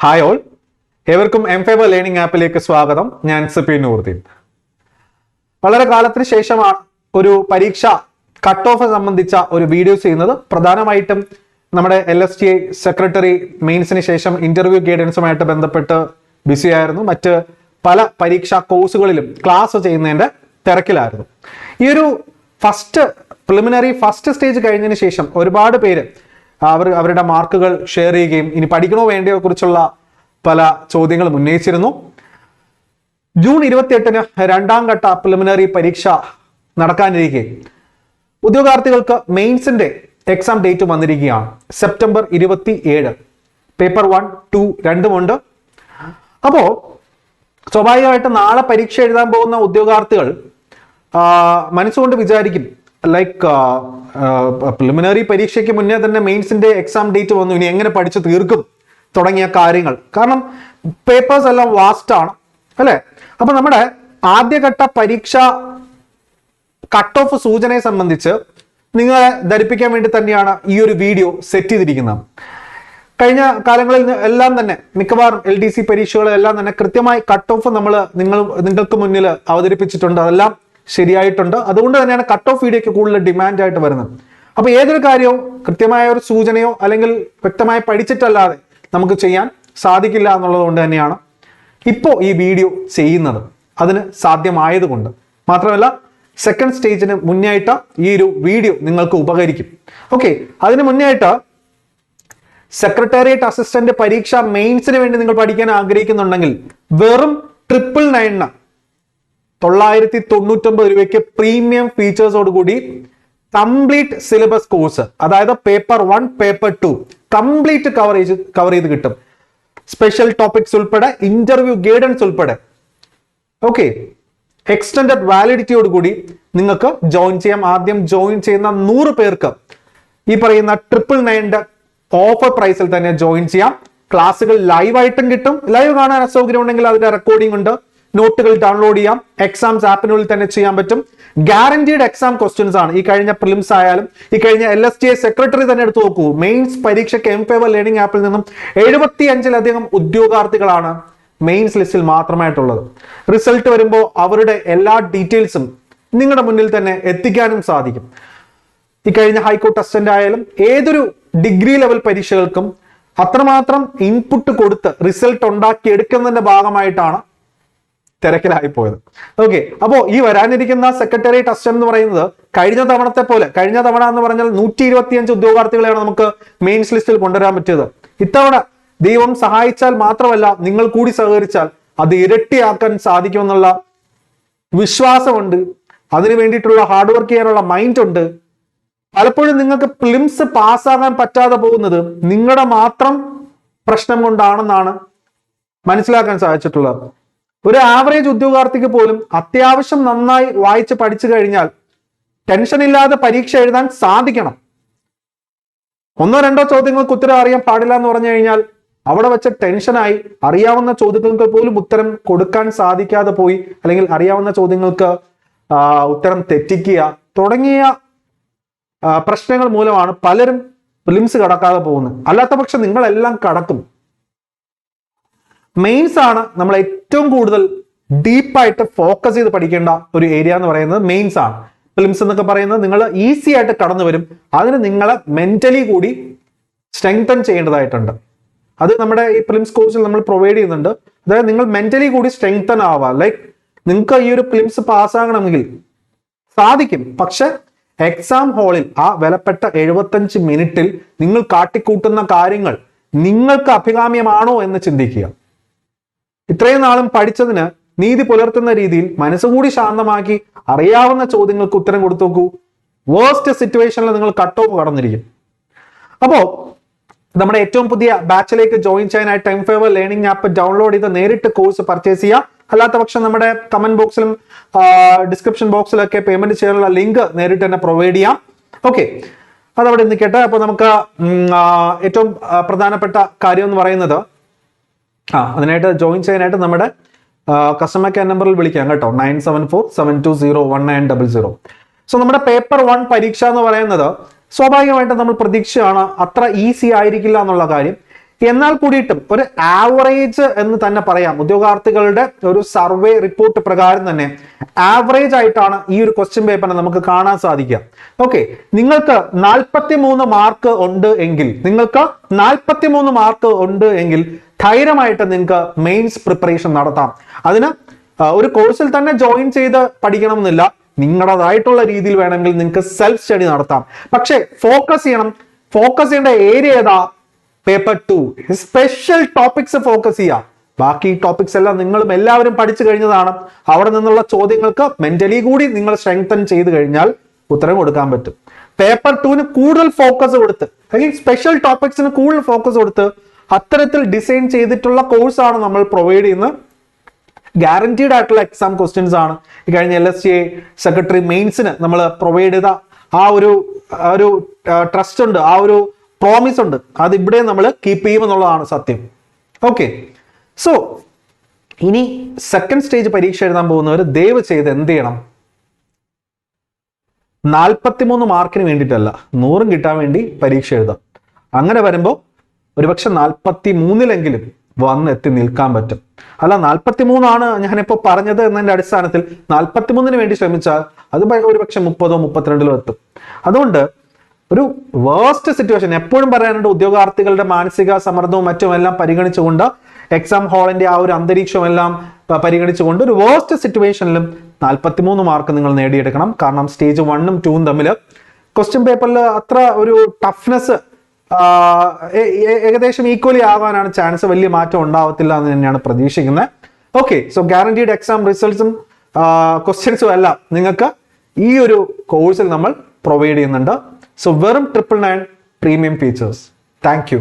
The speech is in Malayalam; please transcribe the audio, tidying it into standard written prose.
ഹായ് ഓൾ, ഏവർക്കും എംഫേവർ ലേണിംഗ് ആപ്പിലേക്ക് സ്വാഗതം. ഞാൻ സിപി നൂറുദ്ദീൻ. വളരെ കാലത്തിന് ശേഷമാണ് ഒരു പരീക്ഷ കട്ട് ഓഫ് സംബന്ധിച്ച ഒരു വീഡിയോ ചെയ്യുന്നത്. പ്രധാനമായിട്ടും നമ്മുടെ LSTI സെക്രട്ടറി മെയിൻസിന് ശേഷം ഇന്റർവ്യൂ ഗൈഡൻസുമായിട്ട് ബന്ധപ്പെട്ട് ബിസി ആയിരുന്നു. മറ്റ് പല പരീക്ഷാ കോഴ്സുകളിലും ക്ലാസ് ചെയ്യുന്നതിന്റെ തിരക്കിലായിരുന്നു. ഈ ഒരു പ്രിലിമിനറി ഫസ്റ്റ് സ്റ്റേജ് കഴിഞ്ഞതിന് ശേഷം ഒരുപാട് പേര് അവരുടെ മാർക്കുകൾ ഷെയർ ചെയ്യുകയും ഇനി പഠിക്കണോ വേണ്ടയോ കുറിച്ചുള്ള പല ചോദ്യങ്ങളും ഉന്നയിച്ചിരുന്നു. ജൂൺ 28-ന് രണ്ടാം ഘട്ട പ്രിലിമിനറി പരീക്ഷ നടക്കാനിരിക്കെ ഉദ്യോഗാർത്ഥികൾക്ക് മെയിൻസിന്റെ എക്സാം ഡേറ്റ് വന്നിരിക്കുകയാണ്. സെപ്റ്റംബർ 27. പേപ്പർ 1, 2 രണ്ടുമുണ്ട്. അപ്പോ സ്വാഭാവികമായിട്ട് നാളെ പരീക്ഷ എഴുതാൻ പോകുന്ന ഉദ്യോഗാർത്ഥികൾ മനസ്സുകൊണ്ട് വിചാരിക്കും, ലൈക്ക് പ്രിലിമിനറി പരീക്ഷയ്ക്ക് മുന്നേ തന്നെ മെയിൻസിന്റെ എക്സാം ഡേറ്റ് വന്നു, ഇനി എങ്ങനെ പഠിച്ചു തീർക്കും തുടങ്ങിയ കാര്യങ്ങൾ. കാരണം പേപ്പേഴ്സ് എല്ലാം വാസ്റ്റ് ആണ് അല്ലെ. അപ്പൊ നമ്മുടെ ആദ്യഘട്ട പരീക്ഷ കട്ട് ഓഫ് സൂചനയെ സംബന്ധിച്ച് നിങ്ങളെ ധരിപ്പിക്കാൻ വേണ്ടി തന്നെയാണ് ഈ ഒരു വീഡിയോ സെറ്റ് ചെയ്തിരിക്കുന്നത്. കഴിഞ്ഞ കാലങ്ങളിൽ എല്ലാം തന്നെ മിക്കവാറും LDC പരീക്ഷകളെല്ലാം തന്നെ കൃത്യമായി കട്ട് ഓഫ് നിങ്ങൾക്ക് മുന്നിൽ അവതരിപ്പിച്ചിട്ടുണ്ട്. അതെല്ലാം ശരിയായിട്ടുണ്ട്. അതുകൊണ്ട് തന്നെയാണ് കട്ട് ഓഫ് വീഡിയോക്ക് കൂടുതൽ ഡിമാൻഡ് ആയിട്ട് വരുന്നത്. അപ്പൊ ഏതൊരു കാര്യവും കൃത്യമായ ഒരു സൂചനയോ അല്ലെങ്കിൽ വ്യക്തമായി പഠിച്ചിട്ടല്ലാതെ നമുക്ക് ചെയ്യാൻ സാധിക്കില്ല എന്നുള്ളത് കൊണ്ട് തന്നെയാണ് ഇപ്പോൾ ഈ വീഡിയോ ചെയ്യുന്നത്. അതിന് സാധ്യമായതുകൊണ്ട് മാത്രമല്ല, സെക്കൻഡ് സ്റ്റേജിന് മുന്നായിട്ട് ഈ ഒരു വീഡിയോ നിങ്ങൾക്ക് ഉപകരിക്കും. ഓക്കെ, അതിന് മുന്നായിട്ട് സെക്രട്ടേറിയറ്റ് അസിസ്റ്റന്റ് പരീക്ഷ മെയിൻസിന് വേണ്ടി നിങ്ങൾ പഠിക്കാൻ ആഗ്രഹിക്കുന്നുണ്ടെങ്കിൽ വെറും 999 999 രൂപയ്ക്ക് പ്രീമിയം ഫീച്ചേഴ്സോട് കൂടി കംപ്ലീറ്റ് സിലബസ് കോഴ്സ്, അതായത് പേപ്പർ 1, പേപ്പർ 2 കംപ്ലീറ്റ് കവർ ചെയ്ത് കിട്ടും. സ്പെഷ്യൽ ടോപ്പിക്സ് ഉൾപ്പെടെ, ഇന്റർവ്യൂ ഗൈഡൻസ് ഉൾപ്പെടെ. ഓക്കെ, എക്സ്റ്റൻഡഡ് വാലിഡിറ്റിയോട് കൂടി നിങ്ങൾക്ക് ജോയിൻ ചെയ്യാം. ആദ്യം ജോയിൻ ചെയ്യുന്ന 100 പേർക്ക് ഈ പറയുന്ന 999 ഓഫർ പ്രൈസിൽ തന്നെ ജോയിൻ ചെയ്യാം. ക്ലാസ്സുകൾ ലൈവായിട്ടും കിട്ടും. ലൈവ് കാണാൻ അസൗകര്യം ഉണ്ടെങ്കിൽ അതിന്റെ റെക്കോർഡിംഗ് ഉണ്ട്. നോട്ടുകൾ ഡൗൺലോഡ് ചെയ്യാം. എക്സാംസ് ആപ്പിനുള്ളിൽ തന്നെ ചെയ്യാൻ പറ്റും. ഗ്യാരണ്ടീഡ് എക്സാം ക്വസ്റ്റ്യൻസ് ആണ്. ഈ കഴിഞ്ഞ പ്രിലിംസ് ആയാലും ഈ കഴിഞ്ഞ LSTI സെക്രട്ടറി തന്നെ എടുത്തു നോക്കൂ. മെയിൻസ് പരീക്ഷയ്ക്ക് എംഫേവർ ലേണിംഗ് ആപ്പിൽ നിന്നും 75-ലധികം ഉദ്യോഗാർത്ഥികളാണ് മെയിൻസ് ലിസ്റ്റിൽ മാത്രമായിട്ടുള്ളത്. റിസൾട്ട് വരുമ്പോൾ അവരുടെ എല്ലാ ഡീറ്റെയിൽസും നിങ്ങളുടെ മുന്നിൽ തന്നെ എത്തിക്കാനും സാധിക്കും. ഈ കഴിഞ്ഞ ഹൈക്കോർട്ട് അസിസ്റ്റന്റ് ആയാലും ഏതൊരു ഡിഗ്രി ലെവൽ പരീക്ഷകൾക്കും അത്രമാത്രം ഇൻപുട്ട് കൊടുത്ത് റിസൾട്ട് ഉണ്ടാക്കി എടുക്കുന്നതിന്റെ ഭാഗമായിട്ടാണ് തിരക്കിലായി പോയത്. ഓക്കെ, അപ്പോ ഈ വരാനിരിക്കുന്ന സെക്രട്ടേറിയറ്റ് അസിസ്റ്റന്റ് എന്ന് പറയുന്നത് കഴിഞ്ഞ തവണത്തെ പോലെ, കഴിഞ്ഞ തവണ എന്ന് പറഞ്ഞാൽ 125 ഉദ്യോഗാർത്ഥികളെയാണ് നമുക്ക് മെയിൻസ് ലിസ്റ്റിൽ കൊണ്ടുവരാൻ പറ്റിയത്. ഇത്തവണ ദൈവം സഹായിച്ചാൽ മാത്രമല്ല, നിങ്ങൾ കൂടി സഹകരിച്ചാൽ അത് ഇരട്ടിയാക്കാൻ സാധിക്കുമെന്നുള്ള വിശ്വാസമുണ്ട്. അതിനു വേണ്ടിയിട്ടുള്ള ഹാർഡ് വർക്ക് ചെയ്യാനുള്ള മൈൻഡ് ഉണ്ട്. പലപ്പോഴും നിങ്ങൾക്ക് പ്രിലിംസ് പാസ്സാകാൻ പറ്റാതെ പോകുന്നത് നിങ്ങളുടെ മാത്രം പ്രശ്നം കൊണ്ടാണെന്നാണ് മനസ്സിലാക്കാൻ സാധിച്ചിട്ടുള്ളത്. ഒരു ആവറേജ് ഉദ്യോഗാർത്ഥിക്ക് പോലും അത്യാവശ്യം നന്നായി വായിച്ച് പഠിച്ചു കഴിഞ്ഞാൽ ടെൻഷൻ ഇല്ലാതെ പരീക്ഷ എഴുതാൻ സാധിക്കണം. 1-2 ചോദ്യങ്ങൾക്ക് ഉത്തരം അറിയാൻ പാടില്ല എന്ന് പറഞ്ഞു കഴിഞ്ഞാൽ അവിടെ വെച്ച് ടെൻഷനായി അറിയാവുന്ന ചോദ്യങ്ങൾക്ക് പോലും ഉത്തരം കൊടുക്കാൻ സാധിക്കാതെ പോയി, അല്ലെങ്കിൽ അറിയാവുന്ന ചോദ്യങ്ങൾക്ക് ഉത്തരം തെറ്റിക്കുക തുടങ്ങിയ പ്രശ്നങ്ങൾ മൂലമാണ് പലരും പ്രിലിംസ് കടക്കാതെ പോകുന്നത്. അല്ലാത്ത പക്ഷം നിങ്ങളെല്ലാം കടക്കും. മെയിൻസ് ആണ് നമ്മൾ ഏറ്റവും കൂടുതൽ ഡീപ്പായിട്ട് ഫോക്കസ് ചെയ്ത് പഠിക്കേണ്ട ഒരു ഏരിയ എന്ന് പറയുന്നത് മെയിൻസ് ആണ്. പ്രിലിംസ് എന്നൊക്കെ പറയുന്നത് നിങ്ങൾ ഈസി ആയിട്ട് കടന്നു വരും. അതിന് നിങ്ങളെ മെന്റലി കൂടി സ്ട്രെങ്തൻ ചെയ്യേണ്ടതായിട്ടുണ്ട്. അത് നമ്മുടെ ഈ പ്രിലിംസ് കോഴ്സിൽ നമ്മൾ പ്രൊവൈഡ് ചെയ്യുന്നുണ്ട്. അതായത് നിങ്ങൾ മെന്റലി കൂടി സ്ട്രെങ്തൻ ആവുക. ലൈക്ക് നിങ്ങൾക്ക് ഈ ഒരു പ്രിലിംസ് പാസ്സാകണമെങ്കിൽ സാധിക്കും. പക്ഷെ എക്സാം ഹാളിൽ ആ വിലപ്പെട്ട 75 മിനിറ്റിൽ നിങ്ങൾ കാട്ടിക്കൂട്ടുന്ന കാര്യങ്ങൾ നിങ്ങൾക്ക് അഭികാമ്യമാണോ എന്ന് ചിന്തിക്കുക. ഇത്രയും നാളും പഠിച്ചതിന് നീതി പുലർത്തുന്ന രീതിയിൽ മനസ്സുകൂടി ശാന്തമാക്കി അറിയാവുന്ന ചോദ്യങ്ങൾക്ക് ഉത്തരം കൊടുത്തു നോക്കൂ. വേഴ്സ്റ്റ് സിറ്റുവേഷനിൽ നിങ്ങൾ കട്ട് ഓഫ് കടന്നിരിക്കും. അപ്പോ നമ്മുടെ ഏറ്റവും പുതിയ ബാച്ചിലേക്ക് ജോയിൻ ചെയ്യാനായിട്ട് എംഫേവർ ലേണിംഗ് ആപ്പ് ഡൗൺലോഡ് ചെയ്ത് നേരിട്ട് കോഴ്സ് പർച്ചേസ് ചെയ്യുക. അല്ലാത്ത പക്ഷം നമ്മുടെ കമന്റ് ബോക്സിലും ഡിസ്ക്രിപ്ഷൻ ബോക്സിലൊക്കെ പേയ്മെന്റ് ചെയ്യാനുള്ള ലിങ്ക് നേരിട്ട് തന്നെ പ്രൊവൈഡ് ചെയ്യാം. ഓക്കെ, അതവിടെ നിൽക്കട്ടെ. അപ്പൊ നമുക്ക് ഏറ്റവും പ്രധാനപ്പെട്ട കാര്യം എന്ന് പറയുന്നത്, അതിനായിട്ട് ജോയിൻ ചെയ്യാനായിട്ട് നമ്മുടെ കസ്റ്റമർ കെയർ നമ്പറിൽ വിളിക്കാം കേട്ടോ, 9747201900. സോ നമ്മുടെ പേപ്പർ 1 പരീക്ഷ എന്ന് പറയുന്നത് സ്വാഭാവികമായിട്ടും നമ്മൾ പ്രതീക്ഷയാണ് അത്ര ഈസി ആയിരിക്കില്ല എന്നുള്ള കാര്യം. എന്നാൽ കൂടിയിട്ടും ഒരു ആവറേജ് എന്ന് തന്നെ പറയാം, ഉദ്യോഗാർത്ഥികളുടെ ഒരു സർവേ റിപ്പോർട്ട് പ്രകാരം തന്നെ ആവറേജ് ആയിട്ടാണ് ഈ ഒരു ക്വസ്റ്റ്യൻ പേപ്പറിനെ നമുക്ക് കാണാൻ സാധിക്കുക. ഓക്കെ, നിങ്ങൾക്ക് 43 മാർക്ക് ഉണ്ട് എങ്കിൽ ധൈര്യമായിട്ട് നിങ്ങൾക്ക് മെയിൻസ് പ്രിപ്പറേഷൻ നടത്താം. അതിന് ഒരു കോഴ്സിൽ തന്നെ ജോയിൻ ചെയ്ത് പഠിക്കണം എന്നില്ല, നിങ്ങളുടേതായിട്ടുള്ള രീതിയിൽ വേണമെങ്കിൽ നിങ്ങൾക്ക് സെൽഫ് സ്റ്റഡി നടത്താം. പക്ഷേ ഫോക്കസ് ചെയ്യേണ്ട ഏരിയ ഏതാ? പേപ്പർ 2 സ്പെഷ്യൽ ടോപ്പിക്സ് ഫോക്കസ് ചെയ്യുക. ബാക്കി ടോപ്പിക്സ് എല്ലാം നിങ്ങളും എല്ലാവരും പഠിച്ചു കഴിഞ്ഞതാണ്. അവിടെ നിന്നുള്ള ചോദ്യങ്ങൾക്ക് മെന്റലി കൂടി നിങ്ങൾ സ്ട്രെങ്തൻ ചെയ്ത് കഴിഞ്ഞാൽ ഉത്തരം കൊടുക്കാൻ പറ്റും. പേപ്പർ 2 കൂടുതൽ ഫോക്കസ് കൊടുത്ത്, അല്ലെങ്കിൽ സ്പെഷ്യൽ ടോപ്പിക്സിന് കൂടുതൽ ഫോക്കസ് കൊടുത്ത് അത്തരത്തിൽ ഡിസൈൻ ചെയ്തിട്ടുള്ള കോഴ്സാണ് നമ്മൾ പ്രൊവൈഡ് ചെയ്യുന്നത്. ഗ്യാരണ്ടീഡ് ആയിട്ടുള്ള എക്സാം ക്വസ്റ്റ്യൻസ് ആണ്. ഈ കഴിഞ്ഞ LSTA സെക്രട്ടറി മെയിൻസിന് നമ്മൾ പ്രൊവൈഡ് ചെയ്ത ആ ഒരു ട്രസ്റ്റ് ഉണ്ട്, ആ ഒരു പ്രോമിസ് ഉണ്ട്, അത് ഇവിടെ നമ്മൾ കീപ്പ് ചെയ്യുമെന്നുള്ളതാണ് സത്യം. ഓക്കെ, സോ ഇനി സെക്കൻഡ് സ്റ്റേജ് പരീക്ഷ എഴുതാൻ പോകുന്നവർ ദയവ് ചെയ്ത് എന്ത് ചെയ്യണം? 43 മാർക്കിന് വേണ്ടിയിട്ടല്ല, 100 കിട്ടാൻ വേണ്ടി പരീക്ഷ എഴുതാം. അങ്ങനെ വരുമ്പോൾ ഒരുപക്ഷെ 43-ലെങ്കിലും വന്നെത്തി നിൽക്കാൻ പറ്റും. അല്ല 43 ഞാനിപ്പോൾ പറഞ്ഞത് എന്നതിന്റെ അടിസ്ഥാനത്തിൽ 43-ന് വേണ്ടി ശ്രമിച്ചാൽ അത് ഒരുപക്ഷെ 30-ഓ 32-ലോ എത്തും. അതുകൊണ്ട് ഒരു വേസ്റ്റ് സിറ്റുവേഷൻ എപ്പോഴും പറയാനുണ്ട്, ഉദ്യോഗാർത്ഥികളുടെ മാനസിക സമ്മർദ്ദവും മറ്റുമെല്ലാം പരിഗണിച്ചുകൊണ്ട്, എക്സാം ഹാളിന്റെ ആ ഒരു അന്തരീക്ഷവും എല്ലാം പരിഗണിച്ചുകൊണ്ട് ഒരു വേസ്റ്റ് സിറ്റുവേഷനിലും 43 മാർക്ക് നിങ്ങൾ നേടിയെടുക്കണം. കാരണം സ്റ്റേജ് 1ഉം 2ഉം തമ്മിൽ ക്വസ്റ്റ്യൻ പേപ്പറിൽ അത്ര ഒരു ടഫ്നെസ് ഏകദേശം ഈക്വലി ആകാനാണ് ചാൻസ്. വലിയ മാറ്റം ഉണ്ടാവത്തില്ല എന്ന് തന്നെയാണ് പ്രതീക്ഷിക്കുന്നത്. ഓക്കെ, സോ ഗ്യാരണ്ടീഡ് എക്സാം റിസൾട്ട്സും ക്വസ്റ്റ്യൻസും എല്ലാം നിങ്ങൾക്ക് ഈ ഒരു കോഴ്സിൽ നമ്മൾ പ്രൊവൈഡ് ചെയ്യുന്നുണ്ട്. സോ വെറും 999 പ്രീമിയം ഫീച്ചേഴ്സ്. Thank you.